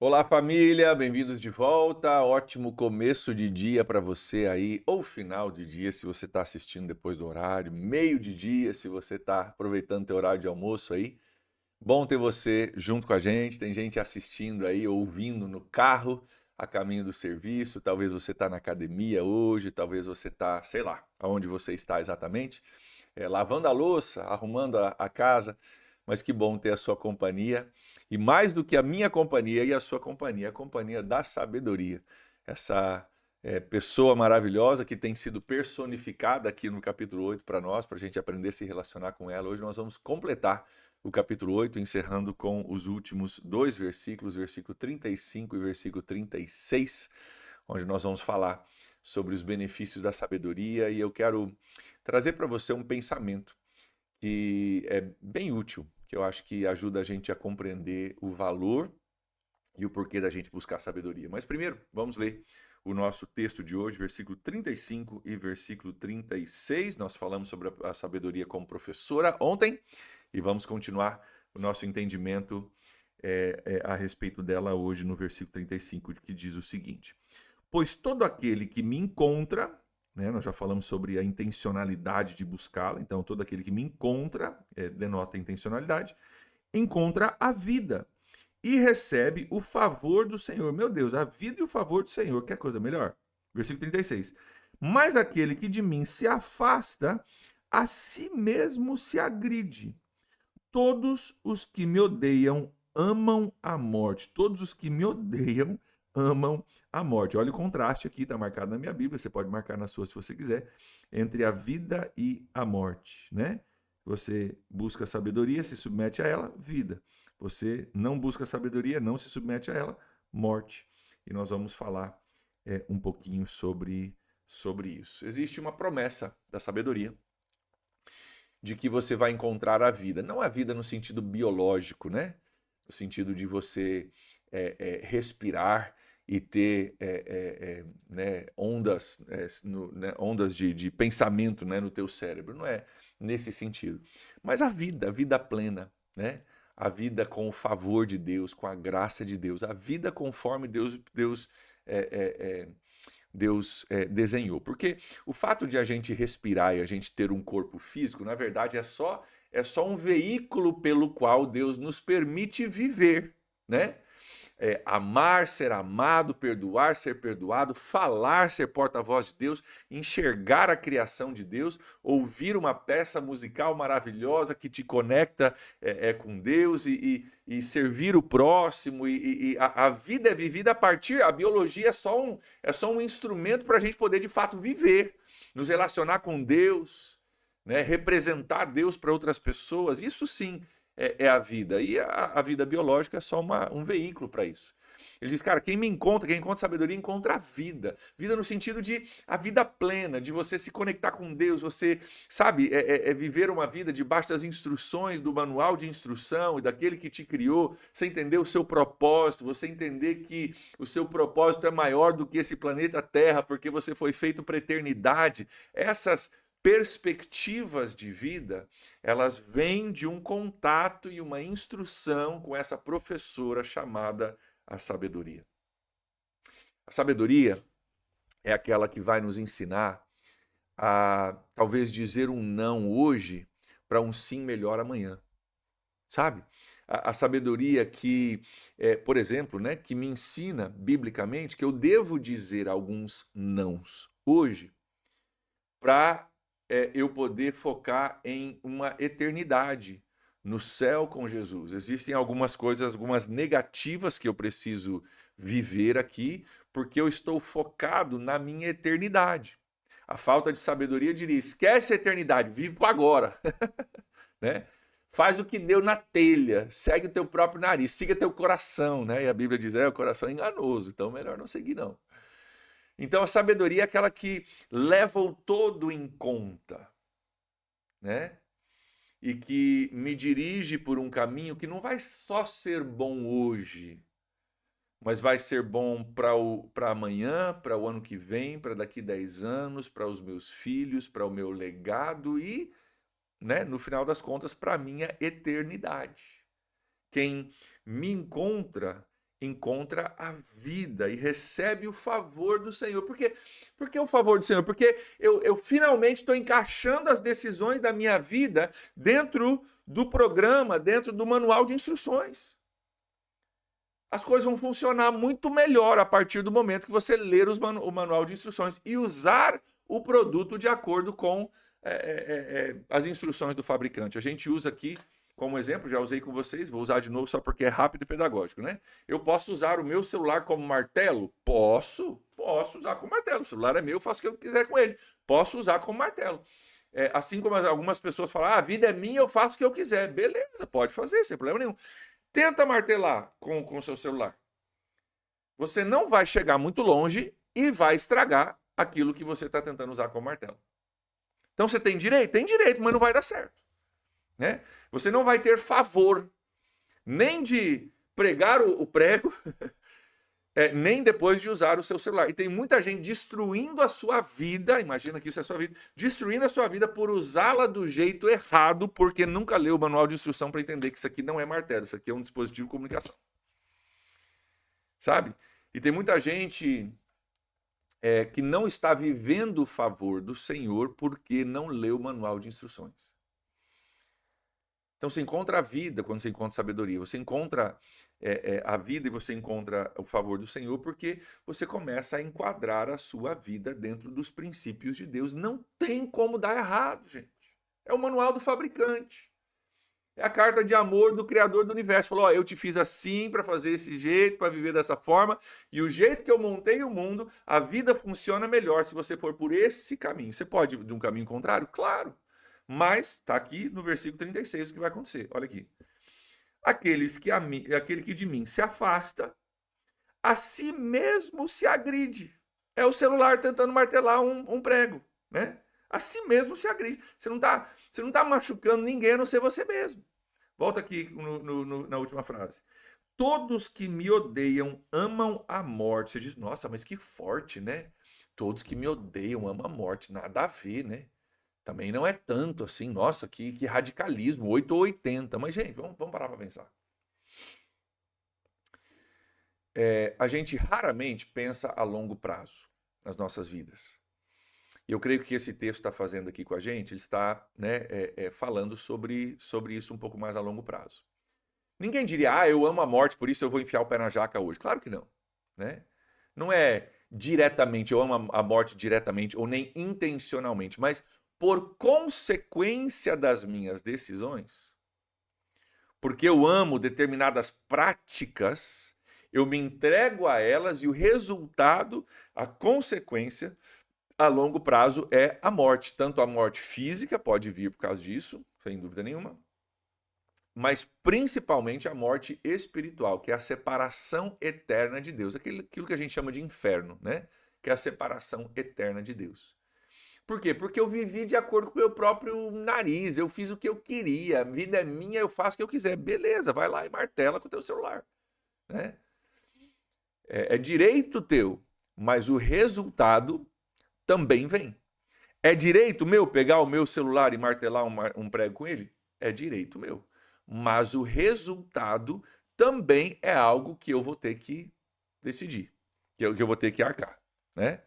Olá, família, bem-vindos de volta. Ótimo começo de dia para você aí, ou final de dia, se você está assistindo depois do horário, meio de dia, se você está aproveitando teu horário de almoço aí. Bom ter você junto com a gente. Tem gente assistindo aí, ouvindo no carro, a caminho do serviço. Talvez você está na academia hoje, talvez você está, sei lá, aonde você está exatamente, lavando a louça, arrumando a casa. Mas que bom ter a sua companhia. E mais do que a minha companhia e a companhia da sabedoria. Essa pessoa maravilhosa que tem sido personificada aqui no capítulo 8 para nós, para a gente aprender a se relacionar com ela. Hoje nós vamos completar o capítulo 8, encerrando com os últimos dois versículos, versículo 35 e versículo 36, onde nós vamos falar sobre os benefícios da sabedoria. E eu quero trazer para você um pensamento que é bem útil, que eu acho que ajuda a gente a compreender o valor e o porquê da gente buscar sabedoria. Mas primeiro, vamos ler o nosso texto de hoje, versículo 35 e versículo 36. Nós falamos sobre a sabedoria como professora ontem e vamos continuar o nosso entendimento a respeito dela hoje no versículo 35, que diz o seguinte: Pois todo aquele que me encontra, né, nós já falamos sobre a intencionalidade de buscá-la, então todo aquele que me encontra, denota intencionalidade, encontra a vida e recebe o favor do Senhor. Meu Deus, a vida e o favor do Senhor, que coisa melhor. Versículo 36. Mas aquele que de mim se afasta, a si mesmo se agride. Todos os que me odeiam amam a morte. Todos os que me odeiam amam a morte. Olha o contraste aqui, está marcado na minha Bíblia, você pode marcar na sua se você quiser, entre a vida e a morte, né? Você busca sabedoria, se submete a ela, vida. Você não busca sabedoria, não se submete a ela, morte. E nós vamos falar um pouquinho sobre isso. Existe uma promessa da sabedoria de que você vai encontrar a vida. Não a vida no sentido biológico, né? No sentido de você respirar e ter né, ondas, né, ondas de pensamento, né, no teu cérebro. Não é nesse sentido. Mas a vida plena, né? A vida com o favor de Deus, com a graça de Deus, a vida conforme Deus desenhou. Porque o fato de a gente respirar e a gente ter um corpo físico, na verdade, é só um veículo pelo qual Deus nos permite viver, né? Amar, ser amado, perdoar, ser perdoado, falar, ser porta-voz de Deus, enxergar a criação de Deus, ouvir uma peça musical maravilhosa que te conecta com Deus e servir o próximo. E a vida é vivida a partir, a biologia é só um instrumento para a gente poder de fato viver, nos relacionar com Deus, né, representar Deus para outras pessoas. Isso sim é a vida. E a vida biológica é só um veículo para isso. Ele diz, cara, quem encontra sabedoria, encontra a vida. Vida no sentido de a vida plena, de você se conectar com Deus, você, sabe, viver uma vida debaixo das instruções do manual de instrução e daquele que te criou, você entender o seu propósito, você entender que o seu propósito é maior do que esse planeta Terra, porque você foi feito para a eternidade. Essas perspectivas de vida, elas vêm de um contato e uma instrução com essa professora chamada a sabedoria. A sabedoria é aquela que vai nos ensinar a talvez dizer um não hoje para um sim melhor amanhã, sabe? A sabedoria que, por exemplo, né, que me ensina biblicamente que eu devo dizer alguns nãos hoje para eu poder focar em uma eternidade no céu com Jesus. Existem algumas coisas, algumas negativas que eu preciso viver aqui, porque eu estou focado na minha eternidade. A falta de sabedoria diria: esquece a eternidade, vive para agora. Né? Faz o que deu na telha, segue o teu próprio nariz, siga teu coração. Né? E a Bíblia diz: o coração é enganoso, então melhor não seguir, não. Então a sabedoria é aquela que leva o todo em conta, né? E que me dirige por um caminho que não vai só ser bom hoje, mas vai ser bom para amanhã, para o ano que vem, para daqui 10 anos, para os meus filhos, para o meu legado e, né, no final das contas, para a minha eternidade. Quem me encontra, encontra a vida e recebe o favor do Senhor. Por que o favor do Senhor? Porque eu finalmente estou encaixando as decisões da minha vida dentro do programa, dentro do manual de instruções. As coisas vão funcionar muito melhor a partir do momento que você ler o manual de instruções e usar o produto de acordo com as instruções do fabricante. A gente usa aqui como exemplo, já usei com vocês, vou usar de novo só porque é rápido e pedagógico, né? Eu posso usar o meu celular como martelo? Posso usar como martelo. O celular é meu, eu faço o que eu quiser com ele. Posso usar como martelo. Assim como algumas pessoas falam, a vida é minha, eu faço o que eu quiser. Beleza, pode fazer, sem problema nenhum. Tenta martelar com o seu celular. Você não vai chegar muito longe e vai estragar aquilo que você está tentando usar como martelo. Então você tem direito? Tem direito, mas não vai dar certo. Né? Você não vai ter favor nem de pregar o prego, nem depois de usar o seu celular. E tem muita gente destruindo a sua vida, imagina que isso é a sua vida, destruindo a sua vida por usá-la do jeito errado, porque nunca leu o manual de instrução para entender que isso aqui não é martelo, isso aqui é um dispositivo de comunicação. Sabe? E tem muita gente que não está vivendo o favor do Senhor porque não leu o manual de instruções. Então você encontra a vida quando você encontra sabedoria, você encontra a vida e você encontra o favor do Senhor porque você começa a enquadrar a sua vida dentro dos princípios de Deus. Não tem como dar errado, gente. É o manual do fabricante. É a carta de amor do Criador do Universo. Falou, eu te fiz assim para fazer esse jeito, para viver dessa forma, e o jeito que eu montei o mundo, a vida funciona melhor se você for por esse caminho. Você pode ir de um caminho contrário? Claro. Mas está aqui no versículo 36 o que vai acontecer. Olha aqui. Aquele que de mim se afasta, a si mesmo se agride. É o celular tentando martelar um prego, né? A si mesmo se agride. Você não tá machucando ninguém a não ser você mesmo. Volta aqui na última frase. Todos que me odeiam amam a morte. Você diz, nossa, mas que forte, né? Todos que me odeiam amam a morte. Nada a ver, né? Também não é tanto assim, nossa, que radicalismo, 8 ou 80. Mas, gente, vamos parar para pensar. A gente raramente pensa a longo prazo nas nossas vidas. E eu creio que esse texto está fazendo aqui com a gente, ele está falando sobre isso um pouco mais a longo prazo. Ninguém diria, eu amo a morte, por isso eu vou enfiar o pé na jaca hoje. Claro que não. Né? Não é diretamente, eu amo a morte diretamente ou nem intencionalmente, mas por consequência das minhas decisões, porque eu amo determinadas práticas, eu me entrego a elas e o resultado, a consequência, a longo prazo é a morte. Tanto a morte física pode vir por causa disso, sem dúvida nenhuma, mas principalmente a morte espiritual, que é a separação eterna de Deus, aquilo que a gente chama de inferno, né? Que é a separação eterna de Deus. Por quê? Porque eu vivi de acordo com o meu próprio nariz, eu fiz o que eu queria, a vida é minha, eu faço o que eu quiser. Beleza, vai lá e martela com o teu celular. Né? É direito teu, mas o resultado também vem. É direito meu pegar o meu celular e martelar um prego com ele? É direito meu. Mas o resultado também é algo que eu vou ter que decidir, que eu vou ter que arcar. Né?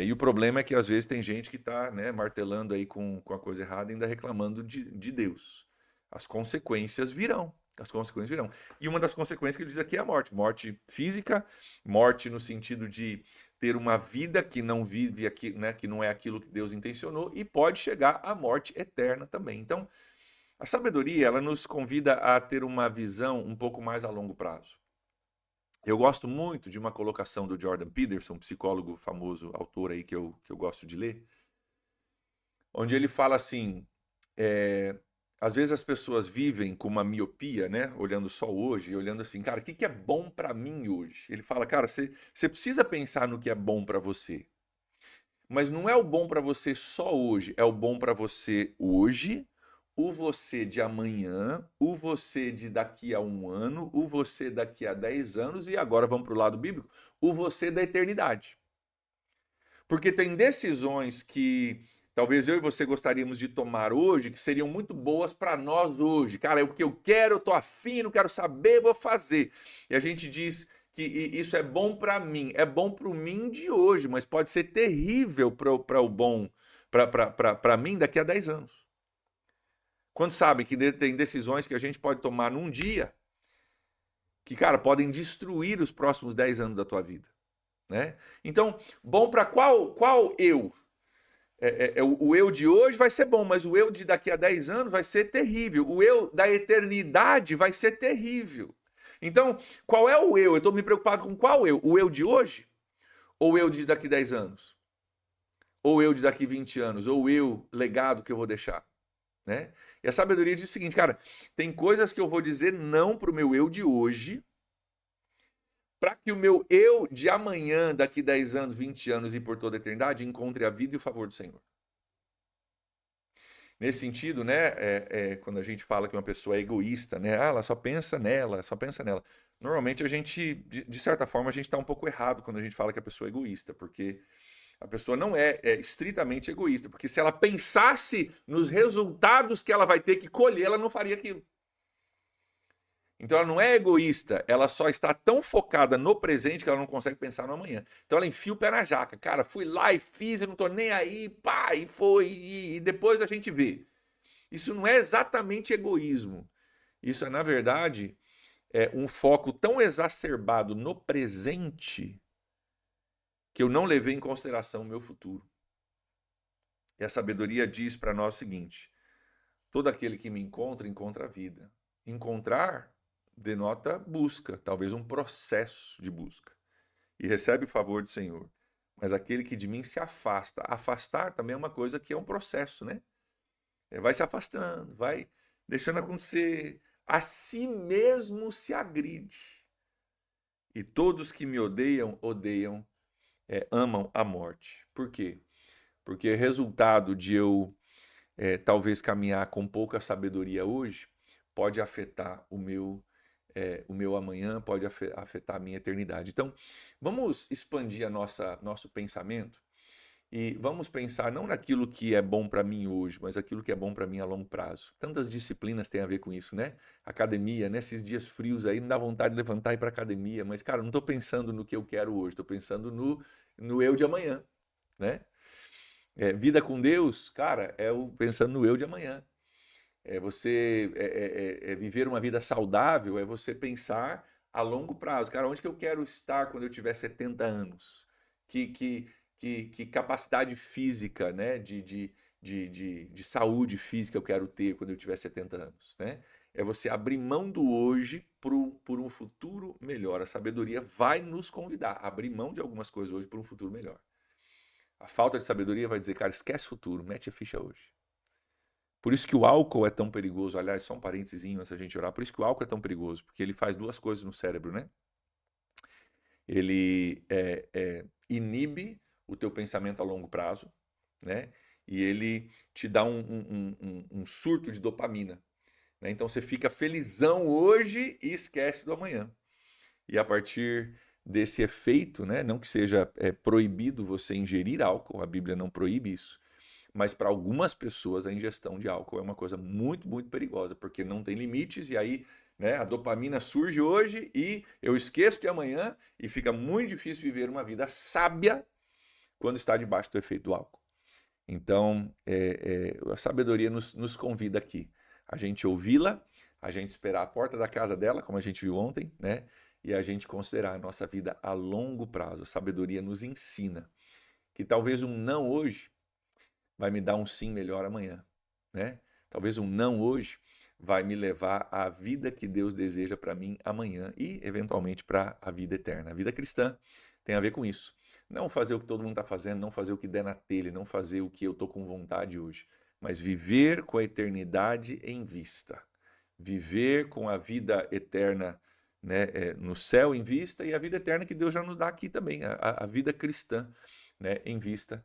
E o problema é que às vezes tem gente que está martelando aí com a coisa errada e ainda reclamando de Deus. As consequências virão. As consequências virão. E uma das consequências que ele diz aqui é a morte. Morte física, morte no sentido de ter uma vida que não vive aqui, né, que não é aquilo que Deus intencionou, e pode chegar à morte eterna também. Então, a sabedoria, ela nos convida a ter uma visão um pouco mais a longo prazo. Eu gosto muito de uma colocação do Jordan Peterson, psicólogo famoso, autor aí que eu gosto de ler, onde ele fala assim, às vezes as pessoas vivem com uma miopia, né, olhando só hoje, olhando assim, cara, o que é bom para mim hoje? Ele fala, cara, você precisa pensar no que é bom para você, mas não é o bom para você só hoje, é o bom para você hoje, o você de amanhã, o você de daqui a 1 ano, o você daqui a 10 anos e agora vamos para o lado bíblico, o você da eternidade. Porque tem decisões que talvez eu e você gostaríamos de tomar hoje, que seriam muito boas para nós hoje. Cara, é o que eu quero, eu tô afim, não quero saber, vou fazer. E a gente diz que isso é bom para mim, é bom para o mim de hoje, mas pode ser terrível para o bom, para mim daqui a 10 anos. Quando sabem que tem decisões que a gente pode tomar num dia, que, cara, podem destruir os próximos 10 anos da tua vida, né? Então, bom para qual eu? O eu de hoje vai ser bom, mas o eu de daqui a 10 anos vai ser terrível. O eu da eternidade vai ser terrível. Então, qual é o eu? Eu estou me preocupado com qual eu? O eu de hoje? Ou o eu de daqui a 10 anos? Ou o eu de daqui a 20 anos? Ou o eu legado que eu vou deixar? Né? E a sabedoria diz o seguinte, cara, tem coisas que eu vou dizer não para o meu eu de hoje, para que o meu eu de amanhã, daqui 10 anos, 20 anos e por toda a eternidade, encontre a vida e o favor do Senhor. Nesse sentido, né, quando a gente fala que uma pessoa é egoísta, né, ela só pensa nela, só pensa nela. Normalmente a gente, de certa forma, a gente está um pouco errado quando a gente fala que a pessoa é egoísta, porque a pessoa não é estritamente egoísta, porque se ela pensasse nos resultados que ela vai ter que colher, ela não faria aquilo. Então ela não é egoísta, ela só está tão focada no presente que ela não consegue pensar no amanhã. Então ela enfia o pé na jaca. Cara, fui lá e fiz, eu não tô nem aí, pá, e foi, e depois a gente vê. Isso não é exatamente egoísmo. Isso é, na verdade, um foco tão exacerbado no presente que eu não levei em consideração o meu futuro. E a sabedoria diz para nós o seguinte: todo aquele que me encontra, encontra a vida. Encontrar denota busca, talvez um processo de busca. E recebe o favor do Senhor. Mas aquele que de mim se afasta. Afastar também é uma coisa que é um processo, né? Vai se afastando, vai deixando acontecer. A si mesmo se agride. E todos que me odeiam, amam a morte. Por quê? Porque resultado de eu talvez caminhar com pouca sabedoria hoje pode afetar o meu amanhã, pode afetar a minha eternidade. Então, vamos expandir nosso pensamento e vamos pensar não naquilo que é bom para mim hoje, mas aquilo que é bom para mim a longo prazo. Tantas disciplinas têm a ver com isso, né? Academia, nesses dias frios aí, não dá vontade de levantar e ir para academia, mas, cara, não estou pensando no que eu quero hoje, estou pensando no eu de amanhã, né? Vida com Deus, cara, pensando no eu de amanhã. Você viver uma vida saudável, é você pensar a longo prazo. Cara, onde que eu quero estar quando eu tiver 70 anos? Que capacidade física, né, de saúde física eu quero ter quando eu tiver 70 anos? Né? É você abrir mão do hoje por um futuro melhor. A sabedoria vai nos convidar a abrir mão de algumas coisas hoje por um futuro melhor. A falta de sabedoria vai dizer, cara, esquece o futuro, mete a ficha hoje. Por isso que o álcool é tão perigoso. Aliás, só um parênteses antes da gente orar. Por isso que o álcool é tão perigoso, porque ele faz duas coisas no cérebro, né? Ele inibe o teu pensamento a longo prazo, né? E ele te dá um surto de dopamina. Né? Então você fica felizão hoje e esquece do amanhã. E a partir desse efeito, né? Não que seja proibido você ingerir álcool, a Bíblia não proíbe isso, mas para algumas pessoas a ingestão de álcool é uma coisa muito, muito perigosa, porque não tem limites e aí, né, a dopamina surge hoje e eu esqueço de amanhã e fica muito difícil viver uma vida sábia quando está debaixo do efeito do álcool. Então, a sabedoria nos convida aqui, a gente ouvi-la, a gente esperar a porta da casa dela, como a gente viu ontem, né, e a gente considerar a nossa vida a longo prazo. A sabedoria nos ensina que talvez um não hoje vai me dar um sim melhor amanhã, né? Talvez um não hoje vai me levar à vida que Deus deseja para mim amanhã e, eventualmente, para a vida eterna. A vida cristã tem a ver com isso. Não fazer o que todo mundo está fazendo, não fazer o que der na telha, não fazer o que eu estou com vontade hoje, mas viver com a eternidade em vista. Viver com a vida eterna, né, no céu em vista e a vida eterna que Deus já nos dá aqui também, a vida cristã, né, em vista.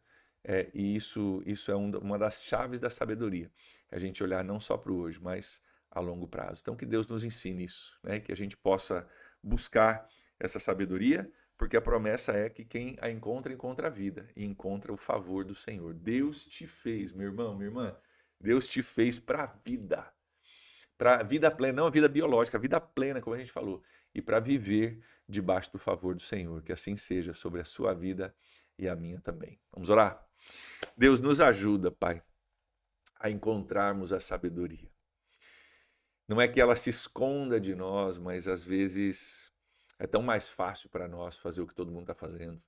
E isso é uma das chaves da sabedoria. A gente olhar não só para o hoje, mas a longo prazo. Então que Deus nos ensine isso, né? Que a gente possa buscar essa sabedoria Porque a promessa é que quem a encontra, encontra a vida e encontra o favor do Senhor. Deus te fez, meu irmão, minha irmã, Deus te fez para a vida plena, não a vida biológica, a vida plena, como a gente falou, e para viver debaixo do favor do Senhor. Que assim seja sobre a sua vida e a minha também. Vamos orar? Deus nos ajuda, Pai, a encontrarmos a sabedoria. Não é que ela se esconda de nós, mas às vezes é tão mais fácil para nós fazer o que todo mundo está fazendo.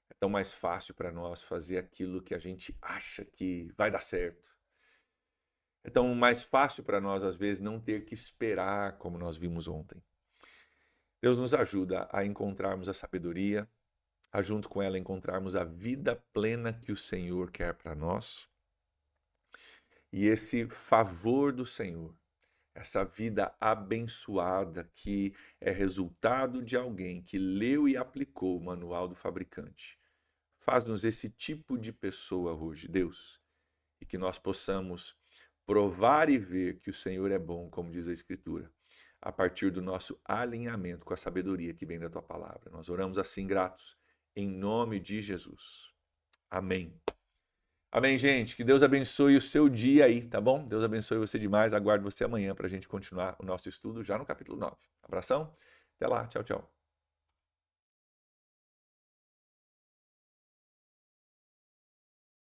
É tão mais fácil para nós fazer aquilo que a gente acha que vai dar certo. É tão mais fácil para nós, às vezes, não ter que esperar, como nós vimos ontem. Deus nos ajuda a encontrarmos a sabedoria, a junto com ela encontrarmos a vida plena que o Senhor quer para nós. E esse favor do Senhor, essa vida abençoada que é resultado de alguém que leu e aplicou o manual do fabricante. Faz-nos esse tipo de pessoa hoje, Deus, e que nós possamos provar e ver que o Senhor é bom, como diz a Escritura, a partir do nosso alinhamento com a sabedoria que vem da Tua palavra. Nós oramos assim gratos, em nome de Jesus. Amém. Amém, gente. Que Deus abençoe o seu dia aí, tá bom? Deus abençoe você demais. Aguardo você amanhã para a gente continuar o nosso estudo já no capítulo 9. Abração. Até lá. Tchau, tchau.